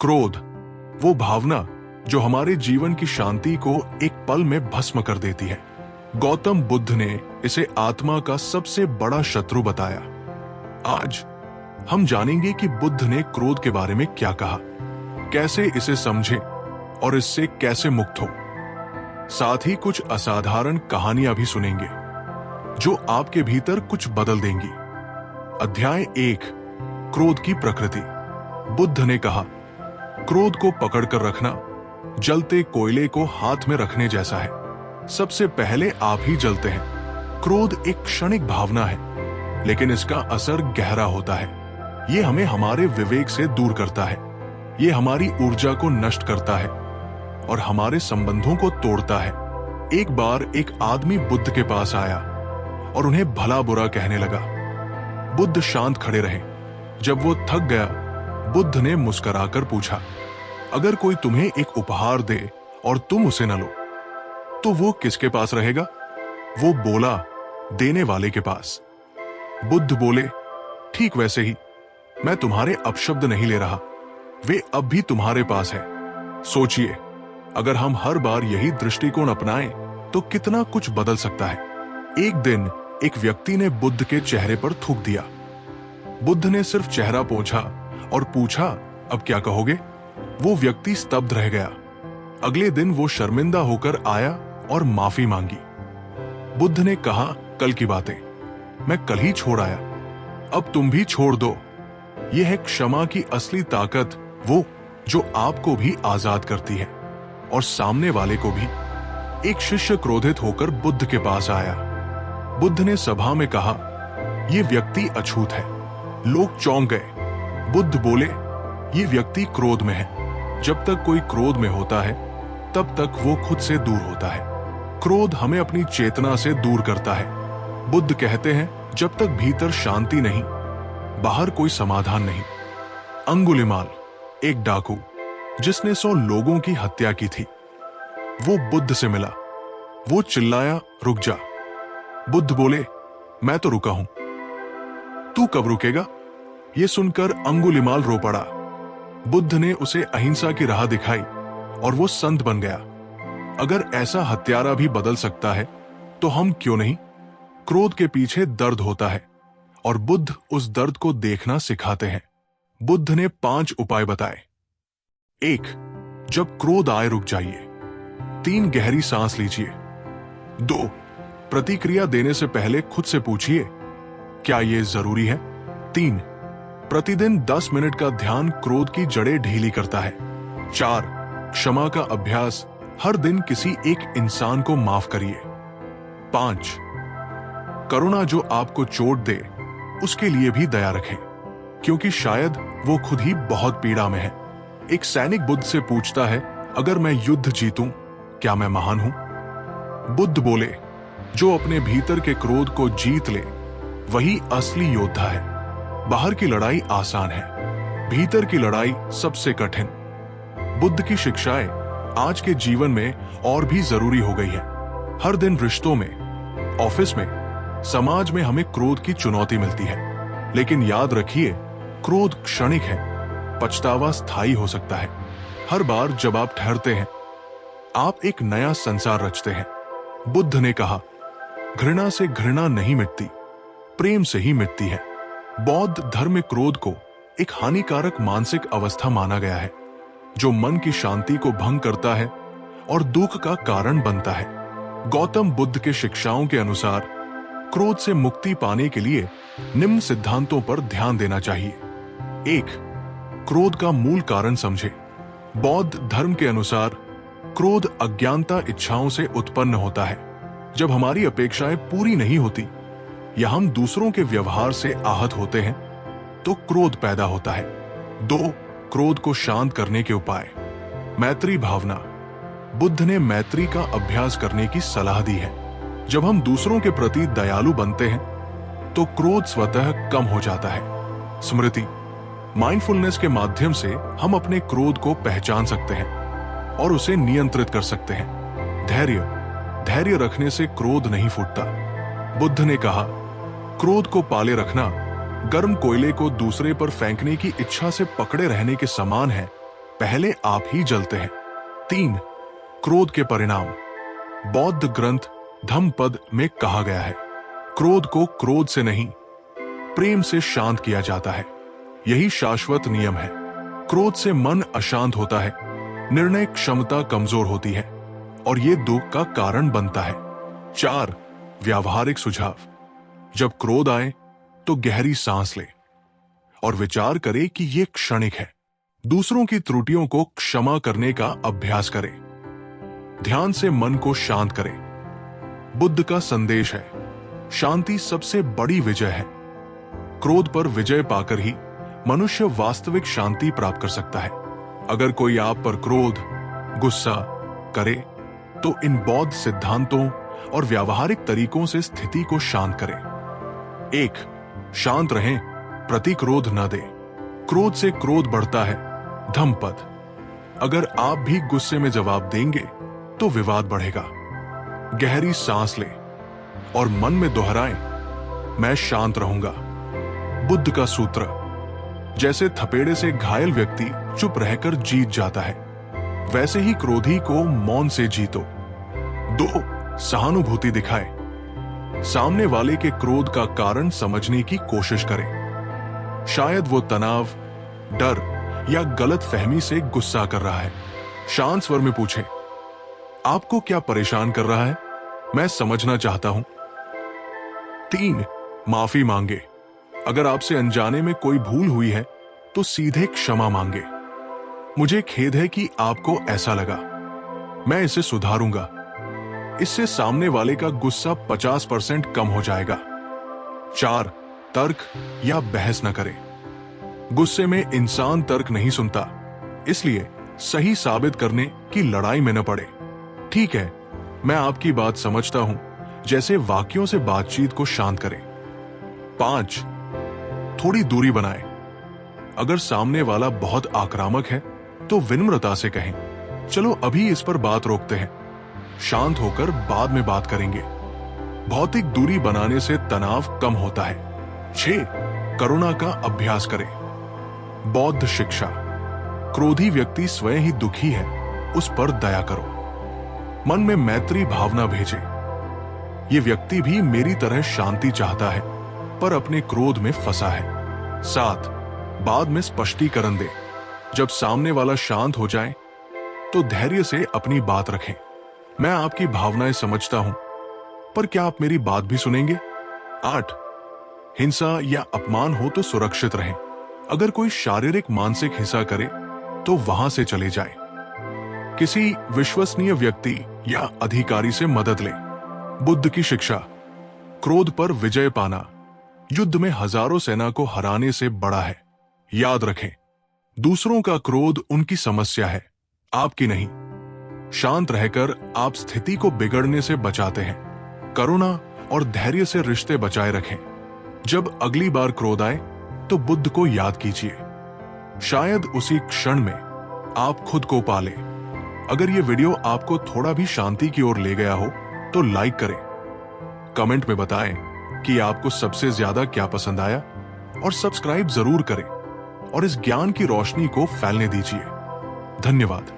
क्रोध, वो भावना जो हमारे जीवन की शांति को एक पल में भस्म कर देती है। गौतम बुद्ध ने इसे आत्मा का सबसे बड़ा शत्रु बताया। आज हम जानेंगे कि बुद्ध ने क्रोध के बारे में क्या कहा, कैसे इसे समझे और इससे कैसे मुक्त हो। साथ ही कुछ असाधारण कहानियां भी सुनेंगे जो आपके भीतर कुछ बदल देंगी। अध्याय 1, क्रोध की प्रकृति। बुद्ध ने कहा, क्रोध को पकड़कर रखना जलते कोयले को हाथ में रखने जैसा है। सबसे पहले आप ही जलते हैं। क्रोध एक क्षणिक भावना है, लेकिन इसका असर गहरा होता है। ये हमें हमारे विवेक से दूर करता है, ये हमारी ऊर्जा को नष्ट करता है और हमारे संबंधों को तोड़ता है। एक बार एक आदमी बुद्ध के पास आया और उन्हें भला बुरा कहने लगा। बुद्ध शांत खड़े रहे। जब वो थक गया, बुद्ध ने मुस्कुराकर पूछा, अगर कोई तुम्हें एक उपहार दे और तुम उसे न लो, तो वो किसके पास रहेगा? वो बोला, देने वाले के पास। बुद्ध बोले, ठीक वैसे ही मैं तुम्हारे अपशब्द नहीं ले रहा, वे अब भी तुम्हारे पास है। सोचिए, अगर हम हर बार यही दृष्टिकोण अपनाएं तो कितना कुछ बदल सकता है। एक दिन एक व्यक्ति ने बुद्ध के चेहरे पर थूक दिया। बुद्ध ने सिर्फ चेहरा पोंछा और पूछा, अब क्या कहोगे? वो व्यक्ति स्तब्ध रह गया। अगले दिन वो शर्मिंदा होकर आया और माफी मांगी। बुद्ध ने कहा, कल की बातें मैं कल ही छोड़ आया, अब तुम भी छोड़ दो। यह है क्षमा की असली ताकत, वो जो आपको भी आजाद करती है और सामने वाले को भी। एक शिष्य क्रोधित होकर बुद्ध के पास आया। बुद्ध ने सभा में कहा, यह व्यक्ति अछूत है। लोग चौंक गए। बुद्ध बोले, यह व्यक्ति क्रोध में है। जब तक कोई क्रोध में होता है, तब तक वो खुद से दूर होता है। क्रोध हमें अपनी चेतना से दूर करता है। बुद्ध कहते हैं, जब तक भीतर शांति नहीं, बाहर कोई समाधान नहीं। अंगुलिमाल, एक डाकू जिसने 100 लोगों की हत्या की थी, वो बुद्ध से मिला। वो चिल्लाया, रुक जा। बुद्ध बोले, मैं तो रुका हूं, तू कब रुकेगा? ये सुनकर अंगुलिमाल रो पड़ा। बुद्ध ने उसे अहिंसा की राह दिखाई और वो संत बन गया। अगर ऐसा हत्यारा भी बदल सकता है, तो हम क्यों नहीं? क्रोध के पीछे दर्द होता है और बुद्ध उस दर्द को देखना सिखाते हैं। बुद्ध ने 5 उपाय बताए। 1, जब क्रोध आए रुक जाइए। 3, गहरी सांस लीजिए। 2, प्रतिक्रिया देने से पहले खुद से पूछिए, क्या यह जरूरी है? 3, प्रतिदिन 10 मिनट का ध्यान क्रोध की जड़ें ढीली करता है। 4, क्षमा का अभ्यास, हर दिन किसी एक इंसान को माफ करिए। 5, करुणा, जो आपको चोट दे उसके लिए भी दया रखें, क्योंकि शायद वो खुद ही बहुत पीड़ा में है। एक सैनिक बुद्ध से पूछता है, अगर मैं युद्ध जीतूं, क्या मैं महान हूं? बुद्ध बोले, जो अपने भीतर के क्रोध को जीत ले वही असली योद्धा है। बाहर की लड़ाई आसान है, भीतर की लड़ाई सबसे कठिन। बुद्ध की शिक्षाएं आज के जीवन में और भी जरूरी हो गई है। हर दिन रिश्तों में, ऑफिस में, समाज में हमें क्रोध की चुनौती मिलती है। लेकिन याद रखिए, क्रोध क्षणिक है, पछतावा स्थायी हो सकता है। हर बार जब आप ठहरते हैं, आप एक नया संसार रचते हैं। बुद्ध ने कहा, घृणा से घृणा नहीं मिटती, प्रेम से ही मिटती है। बौद्ध धर्म में क्रोध को एक हानिकारक मानसिक अवस्था माना गया है, जो मन की शांति को भंग करता है और दुख का कारण बनता है। गौतम बुद्ध के शिक्षाओं के अनुसार क्रोध से मुक्ति पाने के लिए निम्न सिद्धांतों पर ध्यान देना चाहिए। 1, क्रोध का मूल कारण समझे। बौद्ध धर्म के अनुसार क्रोध अज्ञानता इच्छाओं से उत्पन्न होता है। जब हमारी अपेक्षाएं पूरी नहीं होती या हम दूसरों के व्यवहार से आहत होते हैं, तो क्रोध पैदा होता है। 2, क्रोध को शांत करने के उपाय। मैत्री भावना। बुद्ध ने मैत्री का अभ्यास करने की सलाह दी है। जब हम दूसरों के प्रति दयालु बनते हैं, तो क्रोध स्वतः कम हो जाता है। स्मृति। माइंडफुलनेस के माध्यम से हम अपने क्रोध को पहचान सकते हैं और उसे नियंत्रित कर सकते हैं। धैर्य रखने से क्रोध नहीं फूटता। बुद्ध ने कहा, क्रोध को पाले रखना गर्म कोयले को दूसरे पर फेंकने की इच्छा से पकड़े रहने के समान है। पहले आप ही जलते हैं। 3. क्रोध के परिणाम। बौद्ध ग्रंथ धम्मपद में कहा गया है, क्रोध को क्रोध से नहीं, प्रेम से शांत किया जाता है। यही शाश्वत नियम है। क्रोध से मन अशांत होता है, निर्णय क्षमता कमजोर होती है और ये दुख का कारण बनता है। 4. व्यावहारिक सुझाव। जब क्रोध आए तो गहरी सांस ले और विचार करे कि ये क्षणिक है। दूसरों की त्रुटियों को क्षमा करने का अभ्यास करें। ध्यान से मन को शांत करें। बुद्ध का संदेश है, शांति सबसे बड़ी विजय है। क्रोध पर विजय पाकर ही मनुष्य वास्तविक शांति प्राप्त कर सकता है। अगर कोई आप पर क्रोध, गुस्सा करे तो इन बौद्ध सिद्धांतों और व्यावहारिक तरीकों से स्थिति को शांत करें। 1. शांत रहें, प्रतिक्रोध न दें। क्रोध से क्रोध बढ़ता है। धम्मपद। अगर आप भी गुस्से में जवाब देंगे तो विवाद बढ़ेगा। गहरी सांस लें और मन में दोहराएं, मैं शांत रहूंगा। बुद्ध का सूत्र। जैसे थपेड़े से घायल व्यक्ति चुप रहकर जीत जाता है, वैसे ही क्रोधी को मौन से जीतो। 2. सहानुभूति दिखाएं। सामने वाले के क्रोध का कारण समझने की कोशिश करें। शायद वो तनाव, डर या गलत फहमी से गुस्सा कर रहा है। शांत स्वर में पूछें, आपको क्या परेशान कर रहा है? मैं समझना चाहता हूं। 3. माफी मांगे। अगर आपसे अनजाने में कोई भूल हुई है तो सीधे क्षमा मांगे। मुझे खेद है कि आपको ऐसा लगा, मैं इसे सुधारूंगा। इससे सामने वाले का गुस्सा 50% कम हो जाएगा। 4. तर्क या बहस न करें। गुस्से में इंसान तर्क नहीं सुनता, इसलिए सही साबित करने की लड़ाई में न पड़े। ठीक है, मैं आपकी बात समझता हूं, जैसे वाक्यों से बातचीत को शांत करें। 5. थोड़ी दूरी बनाएं। अगर सामने वाला बहुत आक्रामक है तो विनम्रता से कहें, चलो अभी इस पर बात रोकते हैं, शांत होकर बाद में बात करेंगे। भौतिक दूरी बनाने से तनाव कम होता है। 6. करुणा का अभ्यास करें। बौद्ध शिक्षा। क्रोधी व्यक्ति स्वयं ही दुखी है, उस पर दया करो। मन में मैत्री भावना भेजे, ये व्यक्ति भी मेरी तरह शांति चाहता है पर अपने क्रोध में फंसा है। 7. बाद में स्पष्टीकरण दे। जब सामने वाला शांत हो जाए तो धैर्य से अपनी बात रखें। मैं आपकी भावनाएं समझता हूं, पर क्या आप मेरी बात भी सुनेंगे? 8. हिंसा या अपमान हो तो सुरक्षित रहें। अगर कोई शारीरिक मानसिक हिंसा करे तो वहां से चले जाएं। किसी विश्वसनीय व्यक्ति या अधिकारी से मदद लें। बुद्ध की शिक्षा। क्रोध पर विजय पाना युद्ध में हजारों सेना को हराने से बड़ा है। याद रखें, दूसरों का क्रोध उनकी समस्या है, आपकी नहीं। शांत रहकर आप स्थिति को बिगड़ने से बचाते हैं। करुणा और धैर्य से रिश्ते बचाए रखें। जब अगली बार क्रोध आए तो बुद्ध को याद कीजिए, शायद उसी क्षण में आप खुद को पालें। अगर ये वीडियो आपको थोड़ा भी शांति की ओर ले गया हो तो लाइक करें, कमेंट में बताएं कि आपको सबसे ज्यादा क्या पसंद आया और सब्सक्राइब जरूर करें और इस ज्ञान की रोशनी को फैलने दीजिए। धन्यवाद।